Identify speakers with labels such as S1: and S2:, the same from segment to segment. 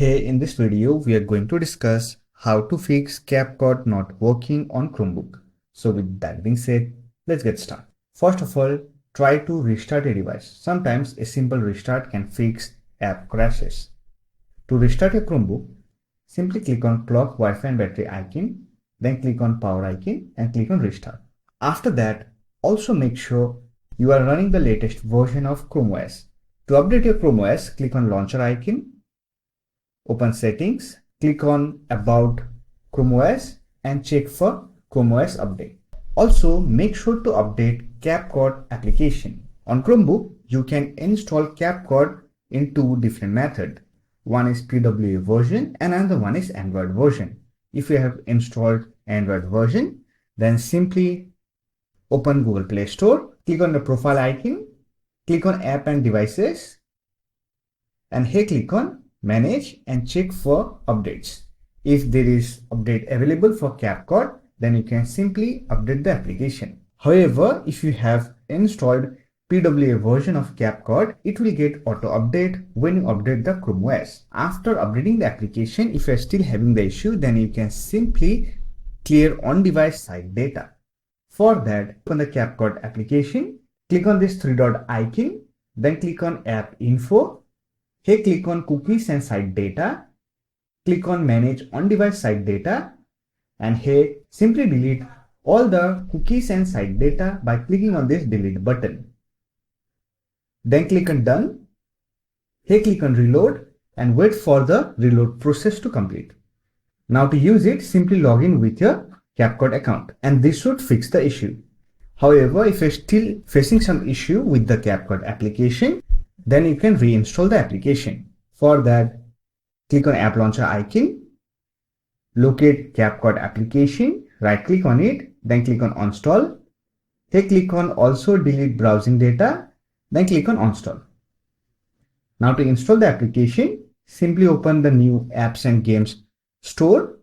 S1: Hey, in this video, we are going to discuss how to fix CapCut not working on Chromebook. So with that being said, let's get started. First of all, try to restart a device. Sometimes a simple restart can fix app crashes. To restart your Chromebook, simply click on clock, Wi-Fi and battery icon, then click on power icon and click on restart. After that, also make sure you are running the latest version of Chrome OS. To update your Chrome OS, click on launcher icon, open settings, click on about Chrome OS and check for Chrome OS update. Also make sure to update CapCut application. On Chromebook, you can install CapCut in two different methods. One is PWA version and another one is Android version. If you have installed Android version, then simply open Google Play Store, click on the profile icon, click on app and devices, and here click on manage and check for updates. If there is update available for CapCut, then you can simply update the application. However, if you have installed PWA version of CapCut, it will get auto update when you update the Chrome OS. After updating the application, if you are still having the issue, then you can simply clear on-device side data. For that, open the CapCut application, click on this three-dot icon, then click on app info. Here click on cookies and site data, click on manage on-device site data, and here simply delete all the cookies and site data by clicking on this delete button. Then click on done. Here click on reload and wait for the reload process to complete. Now to use it, simply log in with your CapCut account and this should fix the issue. However, if you're still facing some issue with the CapCut application, then you can reinstall the application. For that, click on app launcher icon, locate CapCut application, right click on it, then click on install. Here click on also delete browsing data, then click on install. Now to install the application, simply open the new apps and games store.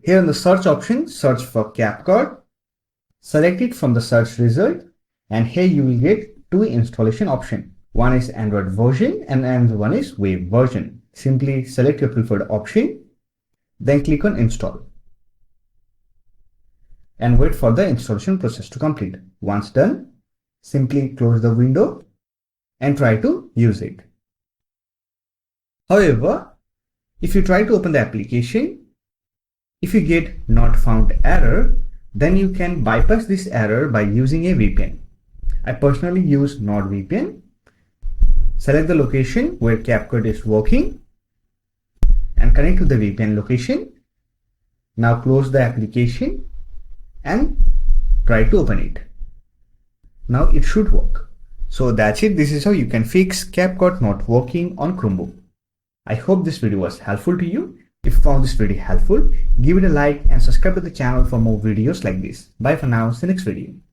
S1: Here on the search option, search for CapCut, select it from the search result, and here you will get two installation options. One is Android version and another one is web version. Simply select your preferred option, then click on install and wait for the installation process to complete. Once done, simply close the window and try to use it. However, if you try to open the application, if you get not found error, then you can bypass this error by using a VPN. I personally use NordVPN. Select the location where CapCut is working and connect to the VPN location. Now close the application and try to open it. Now it should work. So that's it. This is how you can fix CapCut not working on Chromebook. I hope this video was helpful to you. If you found this video helpful, give it a like and subscribe to the channel for more videos like this. Bye for now. See you next video.